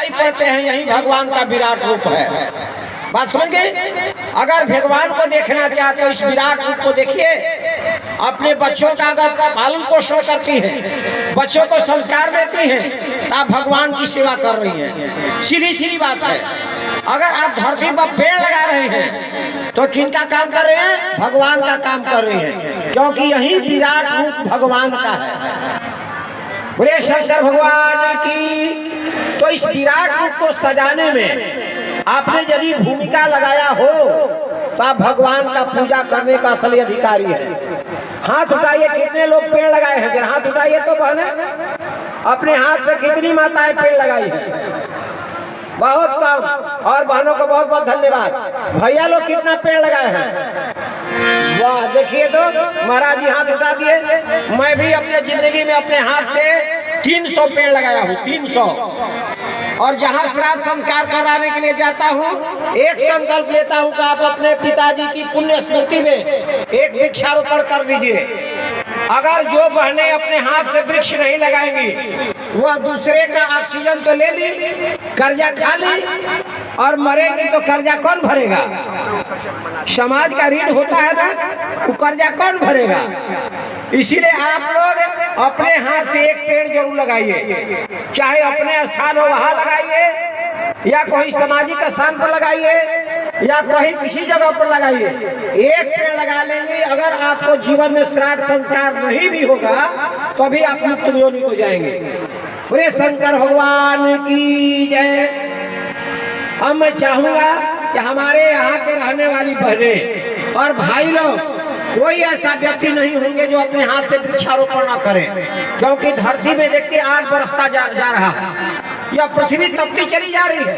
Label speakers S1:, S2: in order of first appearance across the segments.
S1: दिखाई पड़ते हैं, यही भगवान का विराट रूप है। बात समझ गए? अगर भगवान को देखना चाहते हो, इस विराट रूप को देखिए। अपने बच्चों का अगर पालन पोषण करती हैं, बच्चों को संस्कार देती हैं, तो आप भगवान की सेवा कर रही हैं। सीधी सीधी बात है। अगर आप धरती पर पेड़ लगा रहे हैं तो किनका काम कर रहे हैं? भगवान का काम कर रहे हैं, क्योंकि यही विराट रूप भगवान का है। बोले शंकर भगवान की। तो इस विराट रूप को सजाने में आपने यदि भूमिका लगाया हो तो आप भगवान का पूजा करने का असली अधिकारी है। हाथ उठाइए, कितने लोग पेड़ लगाए हैं? जरा हाथ उठाइए तो बहने, अपने हाथ से कितनी माताएं पेड़ लगाई है? बहुत कम। और बहनों को बहुत बहुत धन्यवाद। भैया लोग कितना पेड़ लगाए हैं? वाह, देखिए तो महाराज जी हाथ उठा दिए। मैं भी अपने जिंदगी में अपने हाथ से 300 पेड़ लगाया हूँ, 300। और जहाँ श्राद्ध संस्कार कराने के लिए जाता हूँ, एक संकल्प लेता हूँ कि आप अपने पिताजी की पुण्य स्मृति में एक वृक्षारोपण कर दीजिए। अगर जो बहनें अपने हाथ से वृक्ष नहीं लगाएंगी, वह दूसरे का ऑक्सीजन तो ले ली, कर्जा खा ली, और मरेगी तो कर्जा कौन भरेगा? समाज का ऋण होता है ना, वो कर्जा कौन भरेगा? इसीलिए आप लोग अपने हाथ से एक पेड़ जरूर लगाइए, चाहे अपने स्थान हो वहाँ लगाइए, या कोई सामाजिक स्थान पर लगाइए, या कहीं किसी जगह पर लगाइए। एक पेड़ लगा लेंगे। अगर आपको जीवन में श्राद्ध संस्कार नहीं भी होगा तो भी आप मुक्त योनि को जाएंगे। बोले शंकर भगवान की जय। अब मैं चाहूंगा कि हमारे यहाँ के रहने वाली बहनें और भाई लोग, कोई ऐसा व्यक्ति नहीं होंगे जो अपने हाथ से वृक्षारोपण न करें, क्योंकि धरती में देखते आग बरसता जा रहा है। यह पृथ्वी तपती चली जा रही है,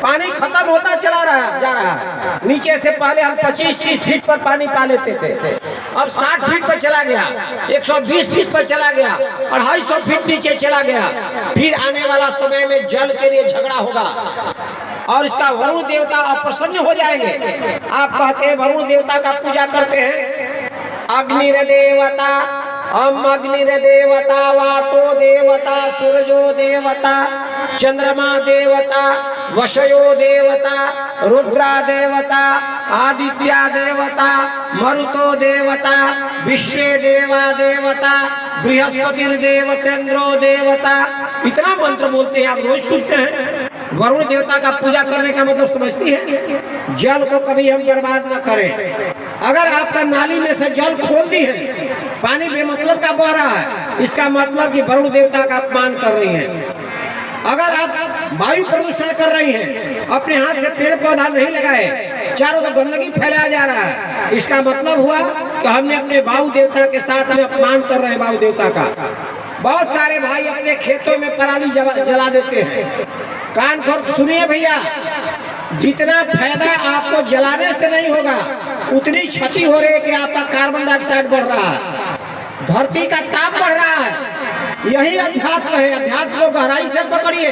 S1: पानी खत्म होता जा रहा है। नीचे से पहले हम 25-30 फीट पर पानी पा लेते थे, अब 60 फीट पर चला गया, 120 फीट पर चला गया, 250 फीट नीचे चला गया। फिर आने वाला समय में जल के लिए झगड़ा होगा और इसका वरुण देवता अप्रसन्न हो जाएंगे। आप कहते हैं वरुण देवता का पूजा करते हैं। अग्निर देवता, हम अग्निर देवता, वातो देवता, सूरजो देवता, चंद्रमा देवता, वशयो देवता, रुद्रा देवता, आदित्या देवता, मरुतो देवता, विश्वे देवा देवता, बृहस्पति देवतेन्द्रो देवता। इतना मंत्र बोलते हैं, आप रोज सुनते हैं। वरुण देवता का पूजा करने का मतलब समझती है? जल को कभी हम बर्बाद न करें। अगर आपका नाली में से जल खोल दी है, पानी बेमतलब का बह रहा है, इसका मतलब कि वरुण देवता का अपमान कर रही हैं। अगर आप वायु प्रदूषण कर रही हैं, अपने हाथ से पेड़ पौधा नहीं लगाए, चारों तरफ गंदगी फैलाया जा रहा है, इसका मतलब हुआ कि हमने अपने वायु देवता के साथ अपमान कर रहे हैं वायु देवता का। बहुत सारे भाई अपने खेतों में पराली जला देते हैं। कान खोल सुनिए भैया, जितना फायदा आपको जलाने से नहीं होगा, उतनी क्षति हो रही है कि आपका कार्बन डाइऑक्साइड बढ़ रहा है, धरती का ताप बढ़ रहा है। यही अध्यात्म है। अध्यात्म को गहराई से पकड़िए।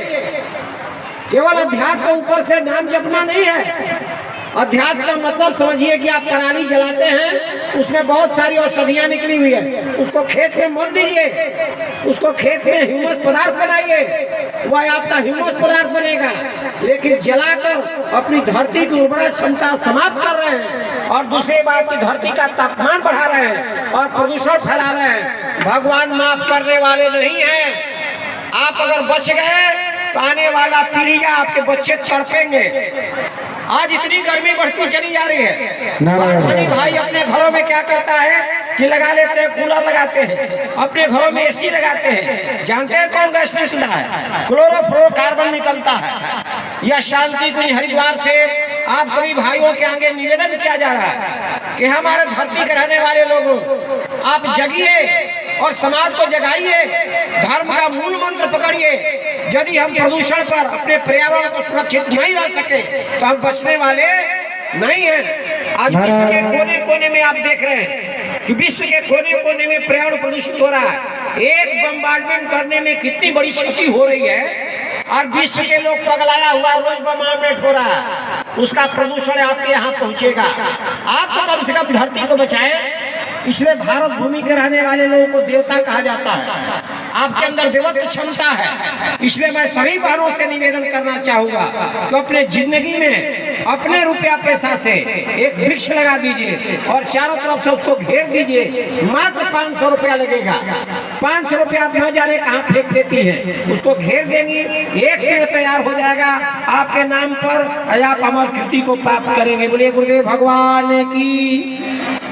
S1: केवल अध्यात्म ऊपर से नाम जपना नहीं है। अध्यात्म का मतलब समझिए कि आप पराली जलाते हैं, उसमें बहुत सारी औषधियां निकली हुई है, उसको खेत में मत दीजिए, उसको खेत में ह्यूमस पदार्थ बनाइए, वह आपका ह्यूमस पदार्थ बनेगा। लेकिन जलाकर अपनी धरती की उर्वरा क्षमता समाप्त कर रहे हैं, और दूसरी बात की धरती का तापमान बढ़ा रहे हैं और प्रदूषण फैला रहे हैं। भगवान माफ करने वाले नहीं है। आप अगर बच गए तो आने वाला पीढ़ियां आपके बच्चे तड़पेंगे। आज इतनी गर्मी बढ़ती चली जा रही है। भाई अपने घरों में क्या करता है कि लगा लेते हैं, कूलर लगाते हैं, अपने घरों में एसी लगाते हैं। जानते हैं कौन गैस निकलता है? क्लोरोफ्लोरोकार्बन निकलता है। यह शांति कुंज हरिद्वार से आप सभी भाइयों के आगे निवेदन किया जा रहा है कि हमारे धरती के रहने वाले लोगों, आप जगिए और समाज को जगाइए। धर्म का मूल मंत्र पकड़िए। यदि हम प्रदूषण पर, अपने पर्यावरण को सुरक्षित नहीं रह सके तो हम बचने वाले नहीं हैं। आज विश्व के कोने कोने में आप देख रहे हैं कि विश्व के कोने कोने में पर्यावरण प्रदूषित हो रहा है। एक बम्बार्डमेंट करने में कितनी बड़ी क्षति हो रही है, और विश्व के लोग पगलाया हुआ रोज बम्बार्डमेंट हो रहा है। उसका प्रदूषण आपके यहाँ पहुँचेगा। आप तो कम से कम धरती को बचाए। इसलिए भारत भूमि के रहने वाले लोगों को देवता कहा जाता है। आपके अंदर देवत्व क्षमता है। इसलिए मैं सभी बहनों से निवेदन करना चाहूंगा कि अपने जिंदगी में अपने रुपया पैसा से एक वृक्ष लगा दीजिए और चारों तरफ से उसको घेर दीजिए। मात्र 500 रुपया लगेगा। 500 रुपया आप न जाने कहाँ फेंक देती है, उसको घेर देंगी, एक पेड़ तैयार हो जाएगा आपके नाम पर, आप अमर कृति को प्राप्त करेंगे। बोलिए गुरुदेव भगवान की।